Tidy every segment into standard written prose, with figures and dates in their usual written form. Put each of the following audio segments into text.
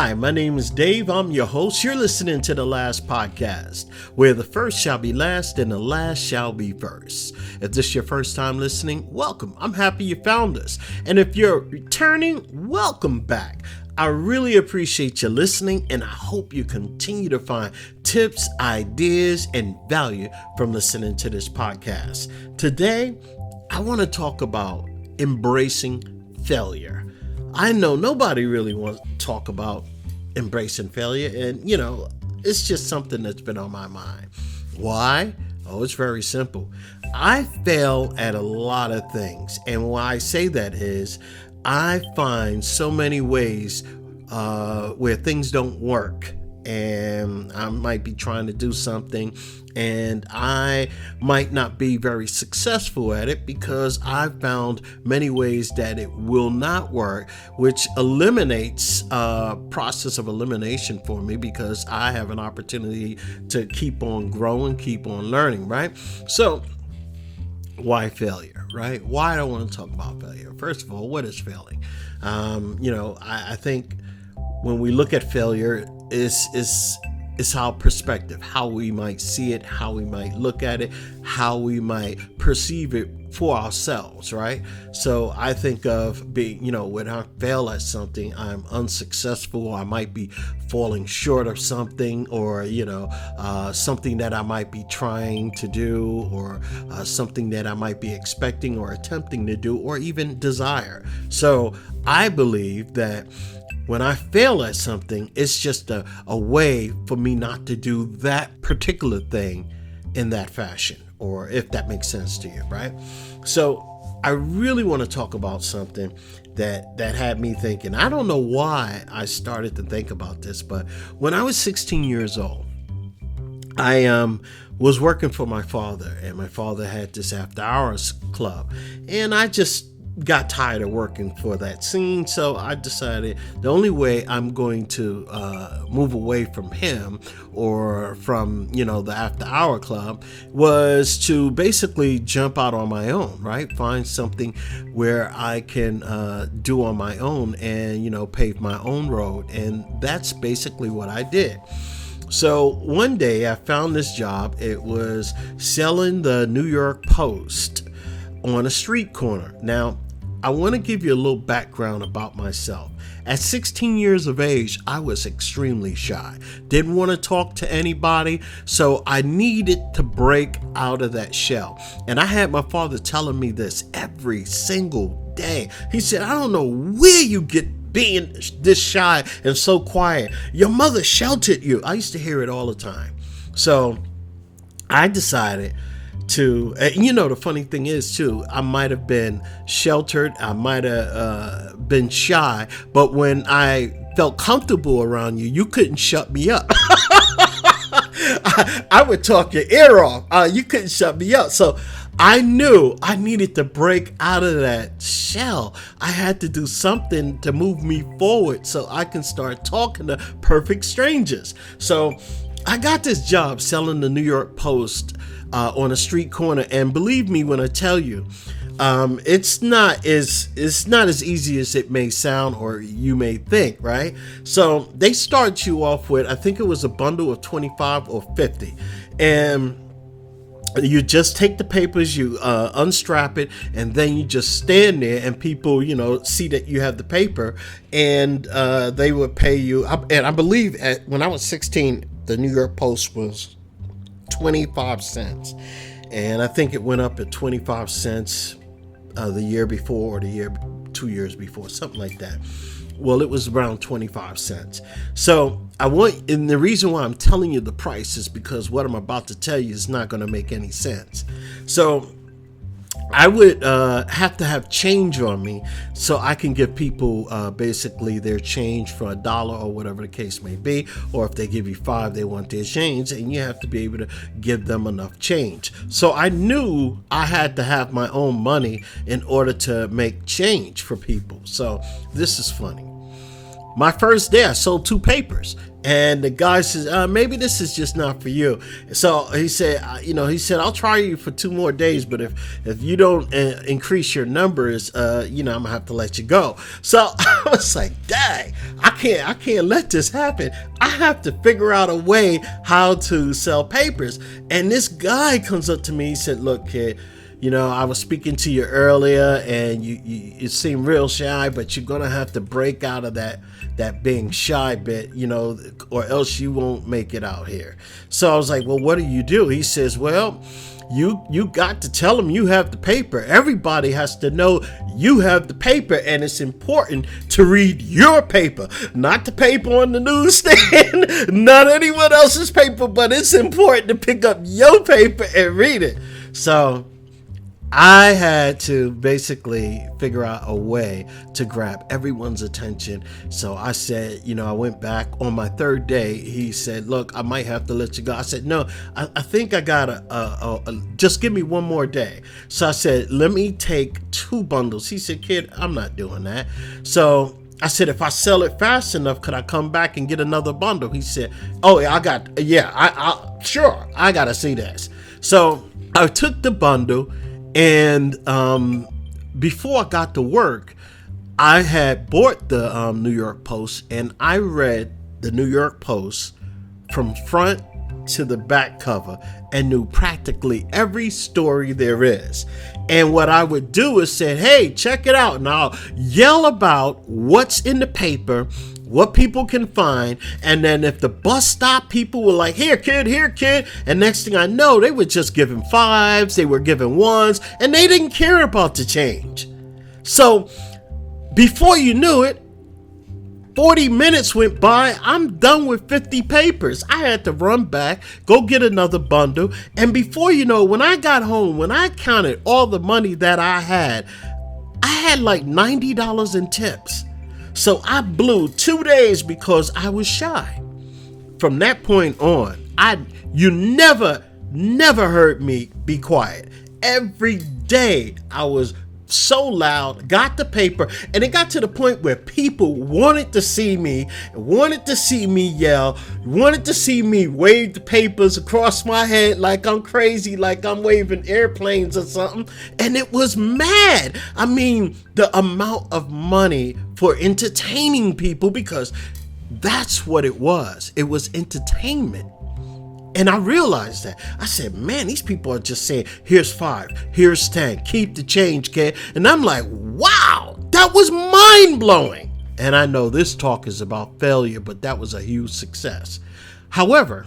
Hi, my name is Dave. I'm your host. You're listening to The Last Podcast, where the first shall be last and the last shall be first. If this is your first time listening, welcome. I'm happy you found us. And if you're returning, welcome back. I really appreciate you listening, and I hope you continue to find tips, ideas, and value from listening to this podcast. Today, I want to talk about embracing failure. I know nobody really wants to talk about embracing failure, and it's just something that's been on my mind. Why? Oh, it's very simple. I fail at a lot of things, and why I say that is I find so many ways where things don't work, and I might be trying to do something and I might not be very successful at it because I've found many ways that it will not work, which eliminates process of elimination for me because I have an opportunity to keep on growing, keep on learning, right? So why failure, right? Why do I want to talk about failure? First of all, what is failing? I think when we look at failure, it's our perspective, how we might see it, how we might look at it, how we might perceive it for ourselves, right? So I think of being, when I fail at something, I'm unsuccessful, I might be falling short of something, or, something that I might be trying to do, or something that I might be expecting or attempting to do, or even desire. So I believe that when I fail at something, it's just a way for me not to do that particular thing in that fashion, or if that makes sense to you, right? So I really want to talk about something that had me thinking. I don't know why I started to think about this, but when I was 16 years old, I was working for my father, and my father had this after hours club, and I just got tired of working for that scene, so I decided the only way I'm going to move away from him or from the after hour club was to basically jump out on my own, right? Find something where I can do on my own and pave my own road, and that's basically what I did. So one day I found this job. It was selling the New York Post on a street corner. Now, I want to give you a little background about myself. At 16 years of age, I was extremely shy. Didn't want to talk to anybody, so I needed to break out of that shell. And I had my father telling me this every single day. He said, I don't know where you get being this shy and so quiet. Your mother sheltered you. I used to hear it all the time. So I decided to, the funny thing is too, I might have been sheltered, I might have been shy, but when I felt comfortable around you, you couldn't shut me up. I would talk your ear off. You couldn't shut me up. So I knew I needed to break out of that shell. I had to do something to move me forward so I can start talking to perfect strangers. So I got this job selling the New York Post on a street corner, and believe me when I tell you, it's not as easy as it may sound or you may think, right? So they start you off with, I think it was a bundle of 25 or 50, and you just take the papers, you unstrap it, and then you just stand there, and people, see that you have the paper, and they would pay you. And I believe when I was 16, the New York Post was 25 cents, and I think it went up at 25 cents the year before, or 2 years before, something like that. Well, it was around 25 cents. So and the reason why I'm telling you the price is because what I'm about to tell you is not going to make any sense. So I would have to have change on me so I can give people basically their change for $1 or whatever the case may be. Or if they give you $5, they want their change, and you have to be able to give them enough change. So I knew I had to have my own money in order to make change for people. So this is funny. my first day, I sold 2 papers. And the guy says, maybe this is just not for you. So he said, I'll try you for 2 more days, but if you don't increase your numbers, I'm gonna have to let you go. So I was like, dang, I can't let this happen. I have to figure out a way how to sell papers. And this guy comes up to me, he said, look, kid, I was speaking to you earlier and you seem real shy, but you're going to have to break out of that being shy bit, or else you won't make it out here. So I was like, well, what do you do? He says, well, you got to tell them you have the paper. Everybody has to know you have the paper, and it's important to read your paper, not the paper on the newsstand, not anyone else's paper, but it's important to pick up your paper and read it. So I had to basically figure out a way to grab everyone's attention. So I said, I went back on my 3rd day. He said, look, I might have to let you go. I said, no, I think I got just give me 1 more day. So I said, let me take 2 bundles. He said, kid, I'm not doing that. So I said, if I sell it fast enough, could I come back and get another bundle? He said, oh, sure, I got to see this. So I took the bundle. And before I got to work, I had bought the New York Post, and I read the New York Post from front to the back cover and knew practically every story there is. And what I would do is say, hey, check it out. And I'll yell about what's in the paper, what people can find. And then if the bus stop people were like, here, kid. And next thing I know, they were just giving 5s, they were giving 1s, and they didn't care about the change. So before you knew it, 40 minutes went by. I'm done with 50 papers. I had to run back, go get another bundle. And before you know, when I got home, when I counted all the money that I had like $90 in tips. So I blew 2 days because I was shy. From that point on, you never heard me be quiet. Every day I was so loud, got the paper, and it got to the point where people wanted to see me yell, wanted to see me wave the papers across my head like I'm crazy, like I'm waving airplanes or something. And it was mad. I mean, the amount of money for entertaining people, because that's what it was. It was entertainment. And I realized that. I said, man, these people are just saying, here's 5, here's 10, keep the change, kid. And I'm like, wow, that was mind blowing. And I know this talk is about failure, but that was a huge success. However,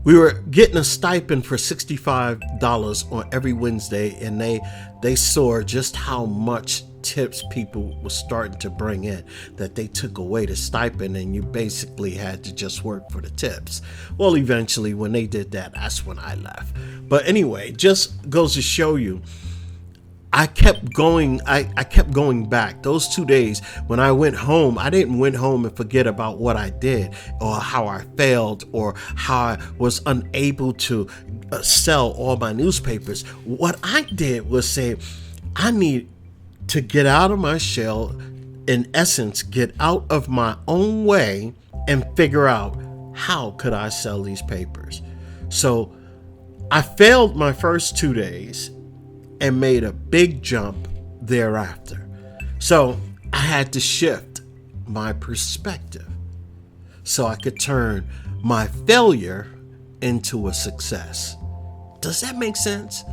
we were getting a stipend for $65 on every Wednesday, and they saw just how much tips people were starting to bring in, that they took away the stipend and you basically had to just work for the tips. Well, eventually when they did that, that's when I left. But anyway, just goes to show you, I kept going back. Those 2 days when I went home, I didn't went home and forget about what I did or how I failed or how I was unable to sell all my newspapers. What I did was say, I need to get out of my shell, in essence, get out of my own way and figure out how could I sell these papers. So I failed my first 2 days and made a big jump thereafter. So I had to shift my perspective so I could turn my failure into a success. Does that make sense?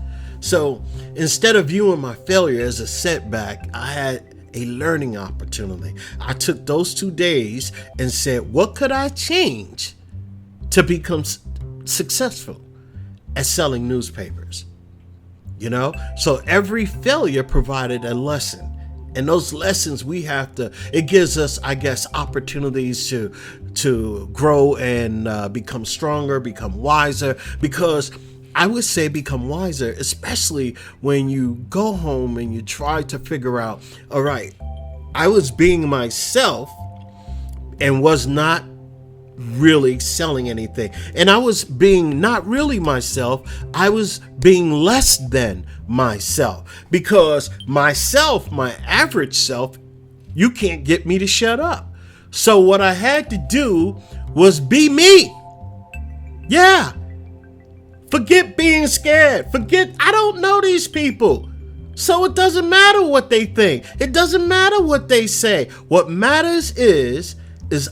So instead of viewing my failure as a setback, I had a learning opportunity. I took those 2 days and said, what could I change to become successful at selling newspapers? So every failure provided a lesson. And those lessons it gives us, I guess, opportunities to grow and become stronger, become wiser, because I would say become wiser, especially when you go home and you try to figure out, all right, I was being myself and was not really selling anything. And I was being not really myself. I was being less than myself, because myself, my average self, you can't get me to shut up. So what I had to do was be me. Yeah. Forget being scared. Forget, I don't know these people. So it doesn't matter what they think. It doesn't matter what they say. What matters is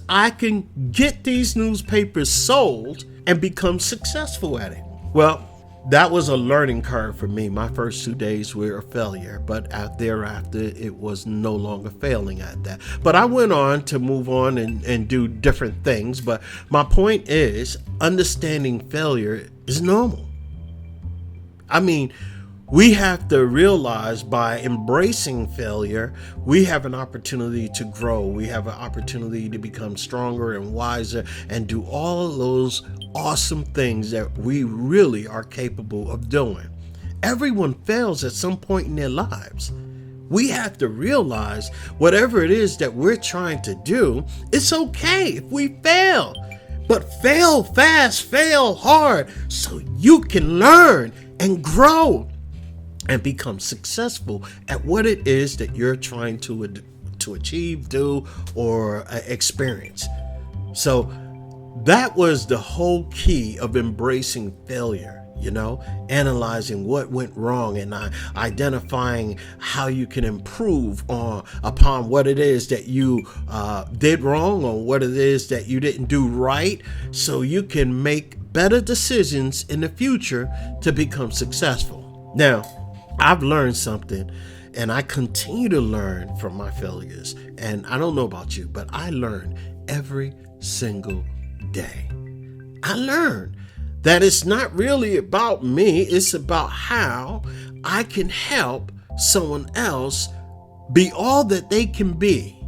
I can get these newspapers sold and become successful at it. Well, that was a learning curve for me. My first 2 days were a failure, but thereafter it was no longer failing at that. But I went on to move on and do different things. But my point is, understanding failure is normal. I mean, we have to realize by embracing failure, we have an opportunity to grow. We have an opportunity to become stronger and wiser and do all of those awesome things that we really are capable of doing. Everyone fails at some point in their lives. We have to realize whatever it is that we're trying to do, it's okay if we fail. But fail fast, fail hard, so you can learn and grow and become successful at what it is that you're trying to achieve, do, or experience. So that was the whole key of embracing failure, analyzing what went wrong and identifying how you can improve upon what it is that you did wrong or what it is that you didn't do right, so you can make better decisions in the future to become successful. Now, I've learned something, and I continue to learn from my failures. And I don't know about you, but I learn every single day. I learn that it's not really about me. It's about how I can help someone else be all that they can be.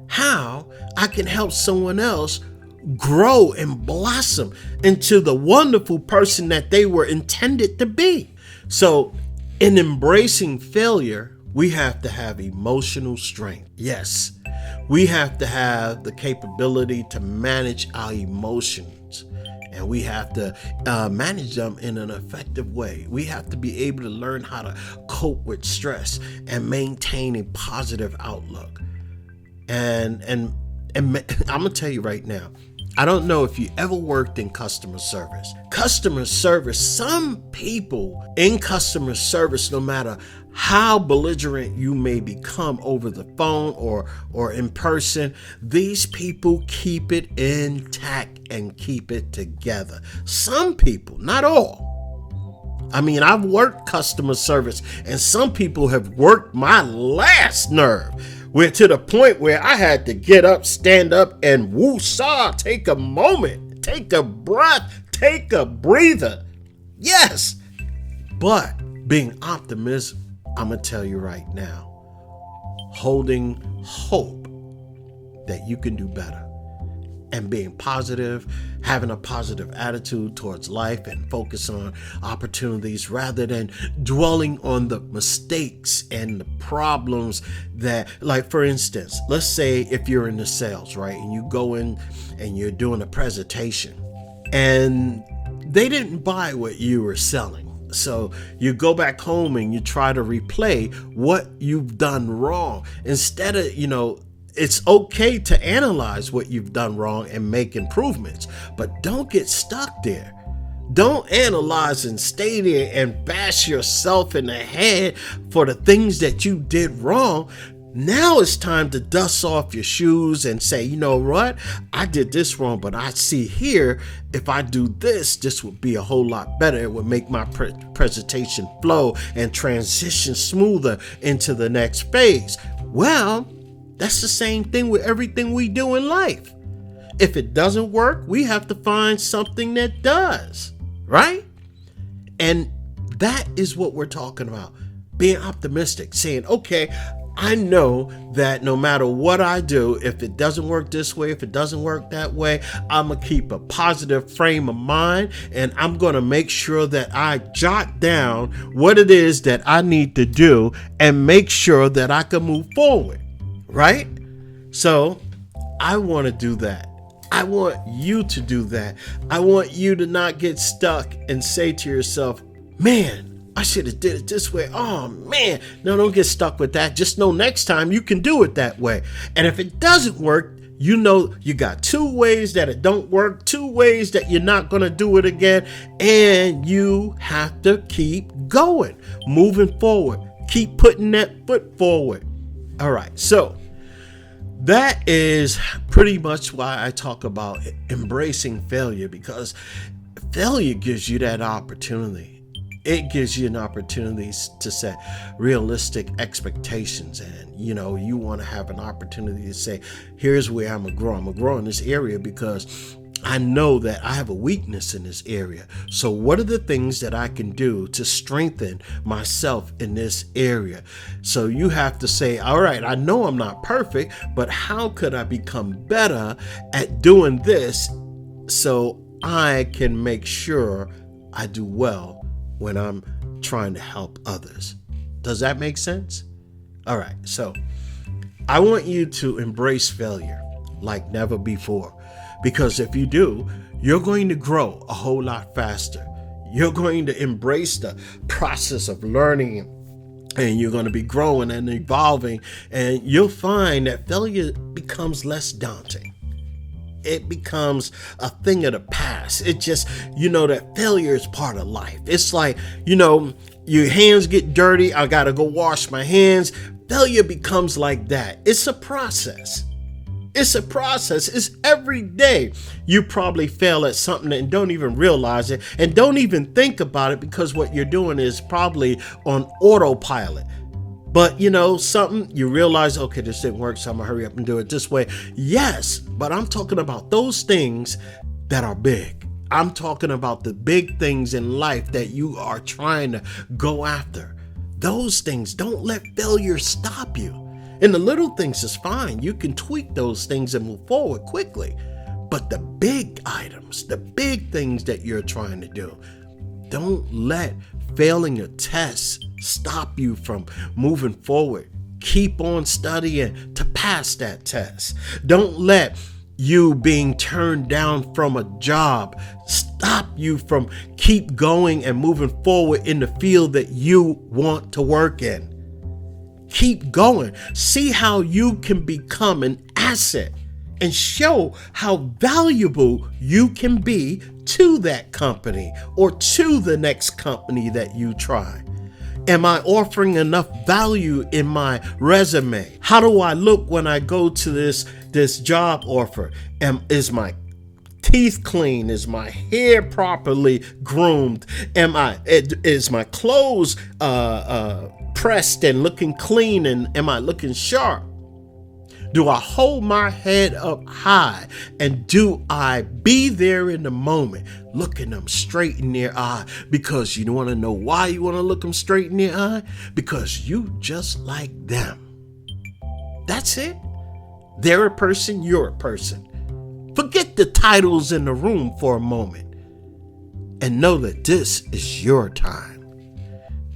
How I can help someone else grow and blossom into the wonderful person that they were intended to be. So, in embracing failure, we have to have emotional strength. Yes, we have to have the capability to manage our emotions, and we have to manage them in an effective way. We have to be able to learn how to cope with stress and maintain a positive outlook. And I'm gonna tell you right now, I don't know if you ever worked in customer service. Customer service, some people in customer service, no matter how belligerent you may become over the phone or in person, these people keep it intact and keep it together. Some people, not all. I mean, I've worked customer service, and some people have worked my last nerve. We're to the point where I had to get up, stand up, and woo-saw, take a moment, take a breath, take a breather. Yes, but being optimistic, I'm going to tell you right now, holding hope that you can do better and being positive, having a positive attitude towards life and focus on opportunities rather than dwelling on the mistakes and the problems that, like, for instance, let's say if you're in the sales, right, and you go in and you're doing a presentation and they didn't buy what you were selling. So you go back home and you try to replay what you've done wrong. Instead of, it's okay to analyze what you've done wrong and make improvements, but don't get stuck there. Don't analyze and stay there and bash yourself in the head for the things that you did wrong. Now it's time to dust off your shoes and say, you know what? I did this wrong, but I see here, if I do this would be a whole lot better. It would make my presentation flow and transition smoother into the next phase. Well, that's the same thing with everything we do in life. If it doesn't work, we have to find something that does, right? And that is what we're talking about. Being optimistic, saying, okay, I know that no matter what I do, if it doesn't work this way, if it doesn't work that way, I'm going to keep a positive frame of mind, and I'm going to make sure that I jot down what it is that I need to do and make sure that I can move forward, right? So I want to do that. I want you to do that. I want you to not get stuck and say to yourself, man, I should have did it this way. Oh, man. No, don't get stuck with that. Just know next time you can do it that way. And if it doesn't work, You know you got 2 ways that it don't work, 2 ways that you're not going to do it again, and you have to keep going, moving forward, keep putting that foot forward. All right, so that is pretty much why I talk about embracing failure, because failure gives you that opportunity. It gives you an opportunity to set realistic expectations, and you want to have an opportunity to say, here's where I'm gonna grow. I'm gonna grow in this area because I know that I have a weakness in this area. So what are the things that I can do to strengthen myself in this area? So you have to say, all right, I know I'm not perfect, but how could I become better at doing this so I can make sure I do well when I'm trying to help others? Does that make sense? All right, so I want you to embrace failure like never before, because if you do, you're going to grow a whole lot faster. You're going to embrace the process of learning, and you're going to be growing and evolving, and you'll find that failure becomes less daunting. It becomes a thing of the past. It just, that failure is part of life. It's like, your hands get dirty. I got to go wash my hands. Failure becomes like that. It's a process. It's a process. It's every day. You probably fail at something and don't even realize it and don't even think about it, because what you're doing is probably on autopilot. But something you realize, okay, this didn't work, so I'm gonna hurry up and do it this way. Yes, but I'm talking about those things that are big. I'm talking about the big things in life that you are trying to go after. Those things, don't let failure stop you. And the little things is fine. You can tweak those things and move forward quickly. But the big items, the big things that you're trying to do, don't let failing a test stop you from moving forward. Keep on studying to pass that test. Don't let you being turned down from a job stop you from keep going and moving forward in the field that you want to work in. Keep going. See how you can become an asset and show how valuable you can be to that company or to the next company that you try. Am I offering enough value in my resume? How do I look when I go to this job offer? Is my teeth clean? Is my hair properly groomed? Is my clothes pressed and looking clean? And am I looking sharp? Do I hold my head up high? And do I be there in the moment, looking them straight in their eye? Because you want to know why you want to look them straight in their eye? Because you just like them. That's it. They're a person, you're a person. Forget the titles in the room for a moment and know that this is your time.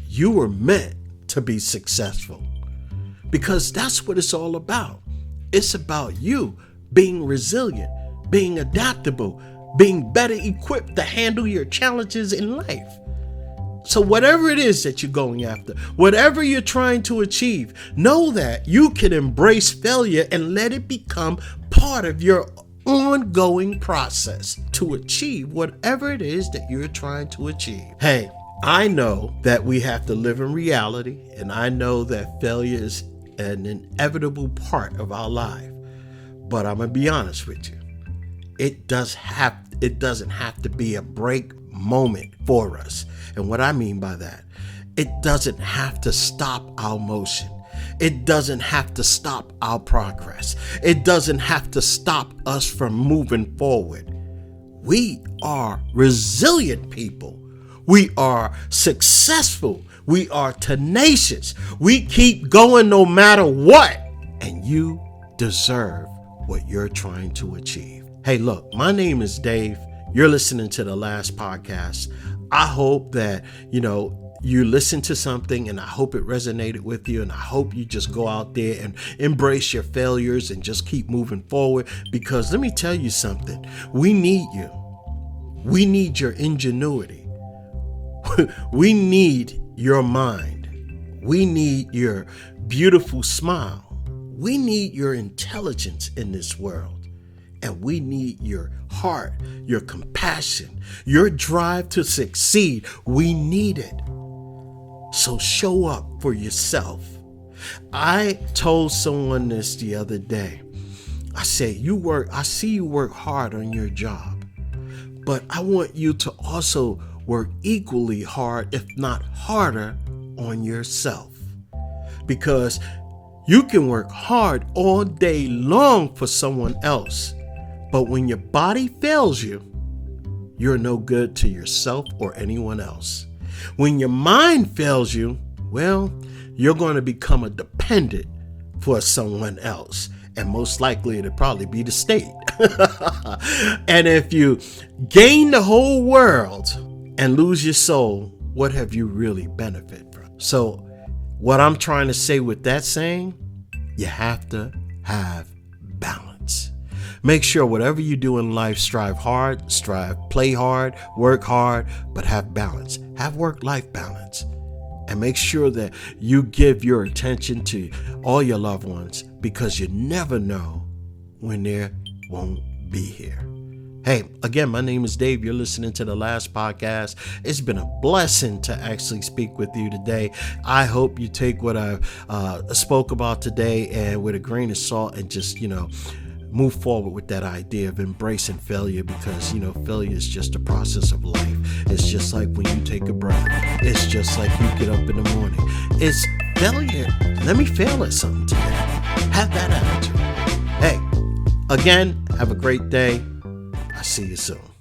You were meant to be successful, because that's what it's all about. It's about you being resilient, being adaptable, being better equipped to handle your challenges in life. So whatever it is that you're going after, whatever you're trying to achieve, know that you can embrace failure and let it become part of your ongoing process to achieve whatever it is that you're trying to achieve. Hey, I know that we have to live in reality, and I know that failure is an inevitable part of our life. But I'm gonna be honest with you. It doesn't have to be a break moment for us. And what I mean by that, it doesn't have to stop our motion. It doesn't have to stop our progress. It doesn't have to stop us from moving forward. We are resilient people. We are successful. We are tenacious. We keep going no matter what. And you deserve what you're trying to achieve. Hey, look, my name is Dave. You're listening to the last podcast. I hope that, you listen to something, and I hope it resonated with you, and I hope you just go out there and embrace your failures and just keep moving forward, because let me tell you something. We need you. We need your ingenuity. We need your mind. We need your beautiful smile. We need your intelligence in this world. And we need your heart, your compassion, your drive to succeed. We need it. So show up for yourself. I told someone this the other day. I said, I see you work hard on your job, but I want you to also work equally hard, if not harder, on yourself. Because you can work hard all day long for someone else, but when your body fails you, you're no good to yourself or anyone else. When your mind fails you, well, you're going to become a dependent for someone else. And most likely it'll probably be the state. And if you gain the whole world and lose your soul, what have you really benefited from? So what I'm trying to say with that saying, you have to have balance. Make sure whatever you do in life, play hard, work hard, but have balance. Have work-life balance. And make sure that you give your attention to all your loved ones, because you never know when they won't be here. Hey, again, my name is Dave. You're listening to the last podcast. It's been a blessing to actually speak with you today. I hope you take what I spoke about today and with a grain of salt and just, move forward with that idea of embracing failure, because, failure is just a process of life. It's just like when you take a breath. It's just like you get up in the morning. It's failure. Let me fail at something today. Have that attitude. Hey, again, have a great day. I'll see you soon.